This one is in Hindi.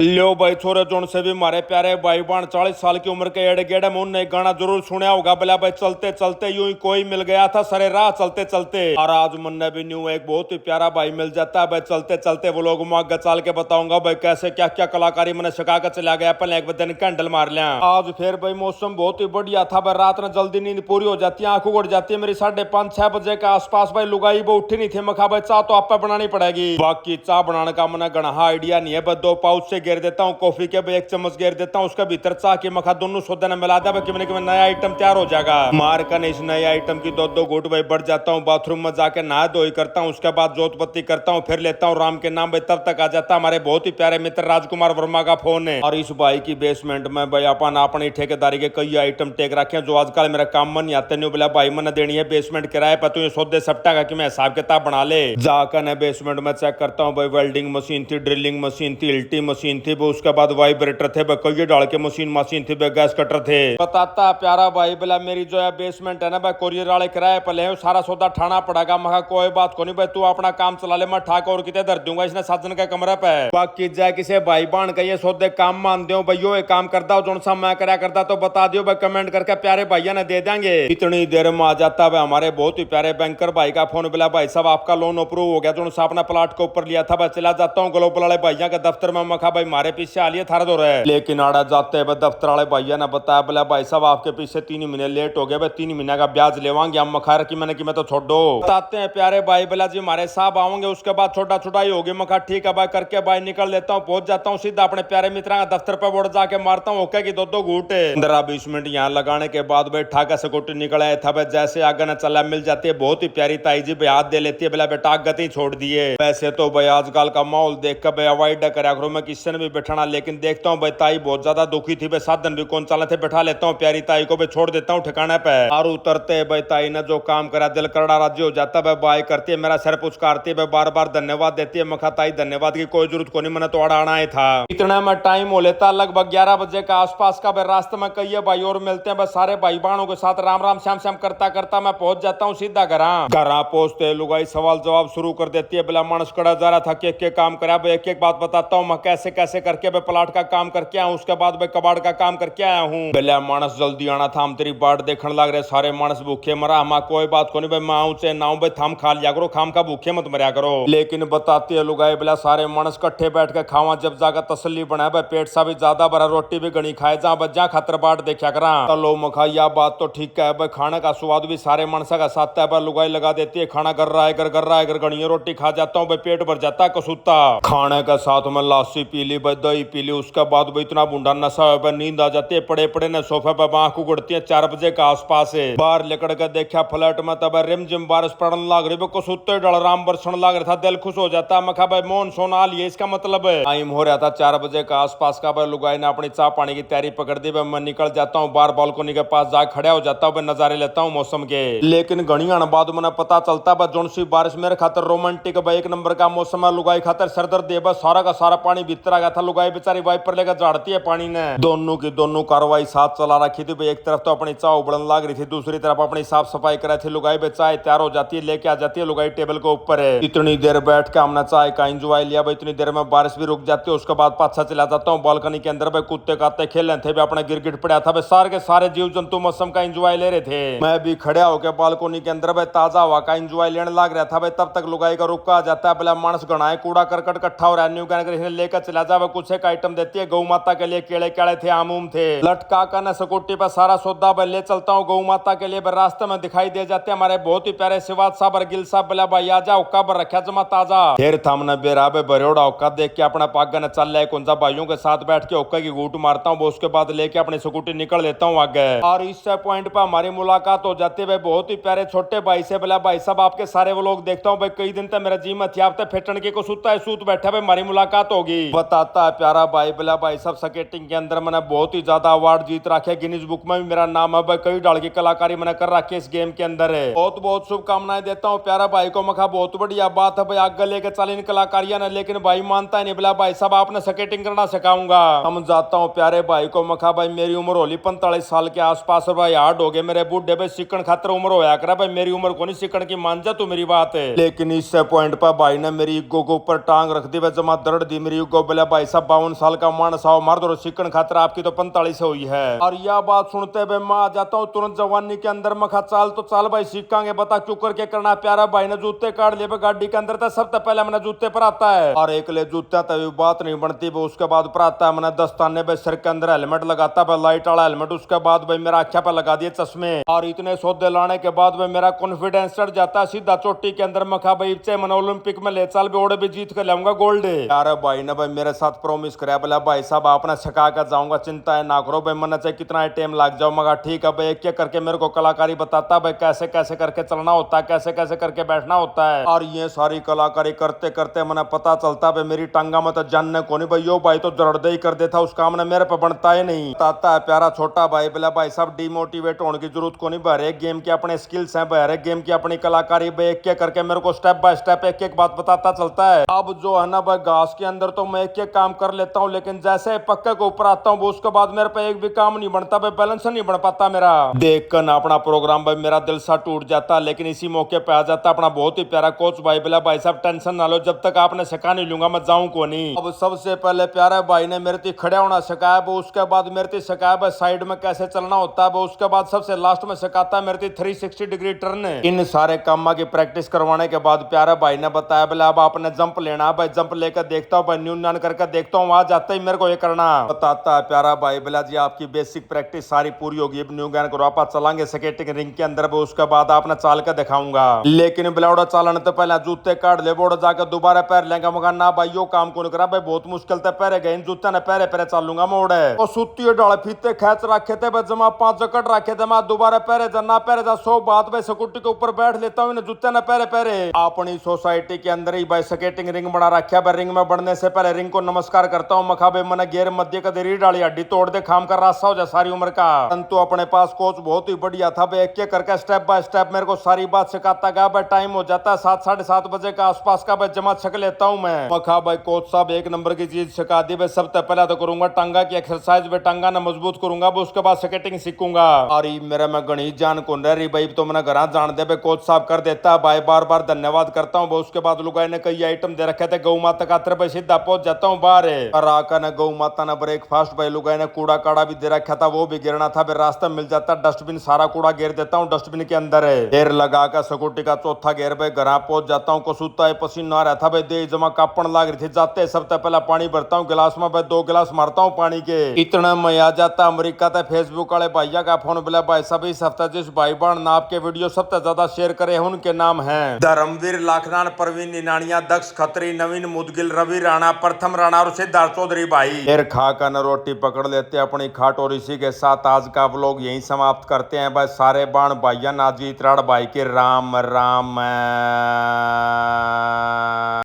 लो भाई छोरे जोन से भी मारे प्यारे भाई बहन 40 साल की उम्र के एड़े गेड़े मुन ने गाना जरूर सुना होगा। बोला भाई चलते चलते यूं ही कोई मिल गया था सरे राह चलते चलते, और आज मुन्ने भी न्यू एक बहुत ही प्यारा भाई मिल जाता है भाई चलते चलते। वो लोग आगे चल के बताऊंगा भाई कैसे क्या क्या कलाकारी मैंने सिखा कर चला गया। पहले एक दिन कैंडल मार लिया। आज फिर भाई मौसम बहुत ही बढ़िया था भाई, रात में जल्दी नींद पूरी हो जाती है, आंख उगड़ जाती है मेरी 5:30-6 बजे के आसपास। भाई लुगाई वो उठी नहीं थी, मखा भाई चाह तो आप बनानी पड़ेगी। बाकी चाह बनाने का मैंने गणा आइडिया नहीं है, बस 2 पाउच से घेर देता हूँ, कॉफी के भी 1 चम्मच घेर देता हूँ, उसके भीतर चाह की मखा दोनों सौदे ने मिला दिया कि मैंने नया आइटम तैयार हो जाएगा। मार कर इस नए आइटम की 2-2 घूट भाई बढ़ जाता हूँ, बाथरूम में जाके नहा धोई करता हूँ, उसके बाद जोतपत्ती करता हूँ, फिर लेता हूँ राम के नाम भाई। तब तक आ जाता हमारे बहुत ही प्यारे मित्र राजकुमार वर्मा का फोन है। और इस भाई की बेसमेंट में भाई अपन अपनी ठेकेदारी के कई आइटम टेक रखे हैं जो आजकल मेरा काम में नहीं आते। नहीं बोला भाई मैंने देनी है बेसमेंट किराए पर, तू ये सौदे सप्टा का कि मैं हिसाब किताब बना ले। जाकर मैं बेसमेंट में चेक करता हूँ भाई, वेल्डिंग मशीन थी, ड्रिलिंग मशीन थी, इल्टी मशीन थी, उसके बाद वाइब्रेटर थे, कई डाल के मशीन थी, गैस कटर थे। बताता प्यारा भाई बोला मेरी जो है बेसमेंट है ना भाई कोरियर वाले किराए पर ले, सारा सौदा ठाना पड़ेगा। मैं कोई बात को नहीं भाई, तू अपना काम चला ले, मैं ठाक और कितने धर दूंगा इसने साजन के कमरे पे। बाकी जाए किसी भाई बहन का ये सौदे काम मान दो भाई, यो काम करता हो जो सा मैं करा करता तो बता दियो भाई, कमेंट करके प्यारे भैया ने दे देंगे। इतनी देर में आ जाता है हमारे बहुत ही प्यारे बैंकर भाई का फोन। बोला भाई साहब आपका लोन अप्रूव हो गया, जो सा अपना प्लाट के ऊपर लिया था भाई। चला जाता हूँ ग्लोबल वाले भैया के दफ्तर में, मखा भाई मारे पीछे आ लिए थारा दो रहे। लेकिन आड़ा जाते हैं दफ्तर वाले भैया ने बताया, बोला भाई साहब आपके पीछे 3 महीने लेट हो गए भाई, 3 महीने का ब्याज लेवांगे हम। मखा रखी मैंने कि मैं तो छोड़ दो। बताते हैं प्यारे भाई, बोला जी हमारे साहब आओगे उसके बाद छोटा छोटा ही होगी। मखा ठीक है भाई करके भाई निकल लेता हूँ, पहुंच जाता हूँ सीधा अपने प्यारे मित्रा का दफ्तर पर बोर्ड जाके मारता हूँ ओके की 2-2 घूटे। 15-20 मिनट यहाँ लगाने के बाद भाई ठाका स्कूटी निकल आया था भाई, जैसे आगे न चला मिल जाती है बहुत ही प्यारी ताई जी भाई, हाथ दे लेती है, बोला बेटा गति छोड़ दिए। वैसे तो भाई आजकल का माहौल देख कर भाई अवॉइड करा करो मैं किसी ने भी बैठाना, लेकिन देखता हूँ भाई ताई बहुत ज्यादा दुखी थी भाई, साधन भी कौन चला थे, बैठा लेता हूँ प्यारी ताई को भाई, छोड़ देता हूँ ठिकाने पे। और उतरते भाई ताई ने जो काम करा दिल करड़ा राज्य हो जाता है, बाय करती है, मेरा सर पुचकारती है, बार बार धन्यवाद देती है। मखा ताई धन्यवाद की कोई जरूरत को नहीं, मैंने तो अड़ाना ही था। इतना में टाइम हो लेता लगभग 11 बजे का आसपास का भाई, रास्ते में कई भाई और मिलते हैं भाई, सारे भाई बहनों के साथ राम राम श्याम श्याम करता करता मैं पहुंच जाता हूँ सीधा घर पहुंचते लुगाई सवाल जवाब शुरू कर देती है। बोला मानस कड़ा जा रहा था कि एक काम करा भाई, एक एक बात बताता हूँ मैं कैसे कैसे करके भाई प्लाट का काम करके आया हूँ, उसके बाद भाई कबाड़ का काम करके आया हूँ। बोला मानस जल्दी आना था, हम तेरी बाट देखने लग रहे, सारे मानस भूखे मरा। हम कोई बात को नहीं भाई, मैं आऊँ चाहे ना भाई, थम खा लिया करो, खाम का भूखे मत मरिया करो। लेकिन बताती है लुगाई, बोला सारे मानस कट्ठे बैठ के खावा, जब जाकर तसल्ली बनाए भाई, पेट सा भी ज्यादा भरा, रोटी भी गणी खाए, जा बजा खातर बाट देखा करा। चलो मखा या बात तो ठीक है भाई, खाने का स्वाद भी सारे मानसा का साथ है भाई। लुगाई लगा देती है खाना कर रहा है कर रहा है कर, गणिया रोटी खा जाता हूँ भाई, पेट भर जाता है कसूता। खाने का साथ में लासी पी ली भाई, दही पी ली, उसके बाद भाई इतना बूढ़ा नशा है, नींद आ जाती है, पड़े पड़े ने सोफे पर आंख उगड़ती है। 4 बजे का आसपास है, बाहर लेकर के देखा फ्लैट में तब रिम जिम बारिश पड़ने लग रही, कसूते डल राम बरसण लग रहा था, दिल खुश हो जाता। मखा भाई मोन सोना लिए, इसका मतलब है टाइम हो रहा था 4 बजे का आसपास का भाई। लुगाई ने अपनी चाय पानी की तैयारी पकड़ दी भाई, मैं निकल जाता हूँ बाहर बालकोनी के पास, जा खड़ा हो जाता हूँ, नजारे लेता हूँ मौसम के। लेकिन घड़िया बाद मैंने पता चलता है जोन सी बारिश मेरे खातर रोमांटिक भाई, 1 नंबर का मौसम है। लुगाई खातर सरदर्द दे बस, सारा का सारा पानी भीतर आ गया था। लुगाई बेचारी वाइपर लेकर झाड़ती है पानी ने। दोनों की दोनों कार्रवाई साथ चला रखी थी भाई, एक तरफ तो अपनी चाय उबलने लग रही थी, दूसरी तरफ अपनी साफ सफाई कर रही थी। लुगाई बे चाय तैयार हो जाती है, लेके आ जाती है, लुगाई टेबल के ऊपर है। इतनी देर बैठ के हमने चाय का एंजॉय लिया भाई, इतनी देर में बारिश भी रुक जाती है। उसके बाद पाछा चला जाता हूँ बालकनी के अंदर भाई, कुत्ते काते खेल रहे थे भाई, अपना गिरगिट पड़ा था भाई, सारे के सारे जीव जंतु मौसम का एंजॉय ले रहे थे। मैं भी खड़ा होकर बालकनी के अंदर भाई ताजा हवा का एंजॉय लेने लग रहा था भाई। तब तक लुगाई का रुका आ जाता है, बोला मानस गणाए कूड़ा करकट इकट्ठा हो रहा है, लेकर चला जा। कुछ एक आइटम देती है, गौ माता के लिए केले केड़े थे, आम थे, लटका कर न स्कूटी पर सारा सौदा भाई ले चलता हूँ गौ माता के लिए। रास्ते में दिखाई दे जाते हैं हमारे बहुत ही प्यारे शिवाज साहब और गिल साहब। बोला भाई आ जाओ, कब रखा जमा ताजा। फिर थमने बेराबे बरोड़ा औका देख के अपना पागा न चल रहा है, कौन सा भाइयों के साथ बैठ के औका की घूट मारता हूँ, उसके बाद लेके अपनी स्कूटी निकल लेता हूँ आगे। और इस पॉइंट पर हमारी मुलाकात हो जाती है बहुत ही प्यारे छोटे भाई से। बोला भाई साहब आपके सारे वो लोग देखता हूँ भाई, कई दिन तक मेरा जी मत आप फेटन के को सूता है, सूत बैठा भाई, हमारी मुलाकात होगी। बताता है प्यारा भाई, बोला भाई सब स्केटिंग के अंदर मैंने बहुत ही ज्यादा अवार्ड जीत रखे, गिनीज बुक में भी मेरा नाम है भाई, कई डाल की कलाकारी मैंने कर रखी इस गेम के अंदर है। बहुत बहुत शुभकामनाएं देता हूँ प्यारा भाई को। मखा बहुत बढ़िया बात है भाई, आगे लेके चल इन कलाकारियां ने, लेकिन भाई मानता है नहीं। बोला भाई साहब आपने स्केटिंग करना सिखाऊंगा। हम जाता हूँ प्यारे भाई को। मखा भाई मेरी उम्र होली 45 साल के आसपास भाई, हार्ड हो गए मेरे बूढ़े भाई, सीखन खातर उम्र होया करा भाई, मेरी उम्र को नहीं सीखन की, मान जा तू मेरी बात है। लेकिन इस पॉइंट पर भाई ने मेरी इगो के ऊपर टांग रख दी भाई, जमा दर्द दी मेरी इगो। बोला भाई साहब 52 साल का मानस आओ मर्द और चिकन खातर आपकी तो 45 हुई है। और यह बात सुनते हुए मैं आ जाता हूँ तुरंत जवानी के अंदर मखा चाल तो चाल भाई सीखांगे बता क्यों करके करना प्यारा भाई ने जूते काट लिए गाड़ी के अंदर था सबसे पहले मैंने जूते पर आता है और एक ले जूते तभी बात नहीं बनती उसके बाद पर आता है मैंने दस्ताने पे सिर के अंदर हेलमेट लगाता है लाइट वाला हेलमेट उसके बाद भाई मेरा आख्या पे लगा दिए चश्मे और इतने सौदे लाने के बाद भाई मेरा कॉन्फिडेंस चढ़ जाता है सीधा चोटी के अंदर मखा भाई चाहे मैंने ओलंपिक में ले चाल भी ओड़े भी जीत कर लाऊंगा गोल्ड। यार भाई ने भाई मेरे साथ प्रॉमिस कराया बोला भाई साहब आपने छका कर जाऊंगा चिंता है ना करो भाई मैंने चाहे कितना टाइम लग जाओ मगर ठीक है भाई एक एक करके मेरे को कलाकारी बताता भाई कैसे कैसे करके चलना होता है कैसे कैसे करके बैठना होता है और ये सारी कलाकारी करते करते मैंने पता चलता भाई मेरी टंगा में तो जानने को नहीं भाई यो भाई तो जरदे ही कर देता उस काम ने मेरे पे बनता ही नहीं बताता है प्यारा छोटा भाई बोला भाई साहब डिमोटिवेट होने की जरूरत को नहीं बहरे गेम के अपने स्किल्स हैं बहरे गेम की अपनी कलाकारी भाई एक एक करके मेरे को स्टेप बाय स्टेप एक एक बात बताता चलता है। अब जो है ना भाई घास के अंदर तो मैं एक एक काम कर लेता हूँ लेकिन जैसे पक्के के ऊपर आता हूँ उसके बाद मेरे पे एक भी काम नहीं बनता भाई बैलेंस नहीं बन पाता मेरा देख कर ना अपना प्रोग्राम भाई मेरा दिल सा टूट जाता लेकिन इसी मौके पे आ जाता अपना बहुत ही प्यारा कोच भाई बोला भाई साहब टेंशन ना लो जब तक आपने सिखा नहीं लूंगा मैं जाऊं को नहीं। अब सबसे पहले प्यारे भाई ने मेरे थी खड़ा होना सिखाया वो उसके बाद मेरे थी सिखाया भाई साइड में कैसे चलना होता है वो उसके बाद सबसे लास्ट में सिखाता है मेरे थी 360 डिग्री टर्न। इन सारे कामों की प्रैक्टिस करवाने के बाद प्यारे भाई ने बताया बोले अब आपने जंप लेना भाई जंप लेकर देखता हूँ भाई न्यून करके देखता हूँ वहां जाते ही मेरे को ये करना बताता है प्यारा भाई बोला जी आपकी बेसिक प्रैक्टिस सारी पूरी होगी न्यू ज्ञान करो आप चलाएंगे स्केटिंग रिंग के अंदर उसके बाद आपने चाल कर दिखाऊंगा लेकिन बिलावड़ा चालाने तो पहले जूते काट ले बोड़ जाकर दोबारा पैर लेंगे मगर ना भाई यो काम को नहीं करा भाई बहुत मुश्किल से पैरे गए जूते ने पैरे पैरे चालूंगा मोड़ है और सुती डाले फीते खेच रखे थे भाई जमा 5 जकड़ रखे थे मैं दोबारा पैरे जा ना पैरे जा 100 बात भाई स्कूटी के ऊपर बैठ लेता हूँ जूते ने पैरे पैरे अपनी सोसाइटी के अंदर ही भाई स्केटिंग रिंग बना रखा भाई रिंग में बढ़ने से पहले रिंग को नमस्कार करता हूँ मखा भाई मैंने गेर मध्य का रीढ़ डाली हड्डी तोड़ दे खाम कर रास्ता हो जाए सारी उम्र का परंतु अपने पास कोच बहुत ही बढ़िया था भाई एक करके स्टेप बाय स्टेप मेरे को सारी बात सिखाता गया भाई टाइम हो जाता है 7 साढ़े 7 बजे का आसपास का भाई जमा छक लेता हूँ मैं मखा भाई कोच साहब एक नंबर की चीज सिखा दी भाई सबसे पहले तो करूंगा टांगा की एक्सरसाइज भाई टांगा ना मजबूत करूंगा उसके बाद स्केटिंग सीखूंगा अरे मेरा मैं गणित जान कौन रही भाई तो मैंने घर जान दे भाई कोच साहब कर देता भाई बार बार धन्यवाद करता हूँ उसके बाद लुगाई ने कई आइटम दे रखे थे गौ माता का भाई सीधा पहुंच जाता हूँ बाहर और आकर न गौ माता ने ब्रेकफास्ट भाई लुगाई ने कूड़ा काड़ा भी दे रखा था वो भी गिरना था फिर रास्ता मिल जाता डस्टबिन सारा कूड़ा गिर देता हूँ डस्टबिन के अंदर है देर लगा कर स्कूटी का चौथा गेर भाई घर पहुंच जाता हूँ कसूता है पसीना आ रहा था भाई दे जमा कापण लाग रही थी जाते सबसे पहला पानी भरता हूँ गिलास में भाई 2 गिलास मारता हूँ पानी के इतना मैं आ जाता अमेरिका था फेसबुक वाले भैया का फोन बोला भाई सब इस हफ्ते जिस भाई बहन नाप के वीडियो सबसे ज्यादा शेयर करे उनके नाम है धर्मवीर लाखनान प्रवीण निनानिया दक्ष खत्री नवीन मुदगिल रवि राणा प्रथम राणा और सिद्धार्थ चौधरी भाई फिर खा कर न रोटी पकड़ लेते अपनी खाट और इसी के साथ आज का व्लॉग यहीं समाप्त करते हैं भाई सारे बाण भाइया नाजीत राड़ भाई के राम राम।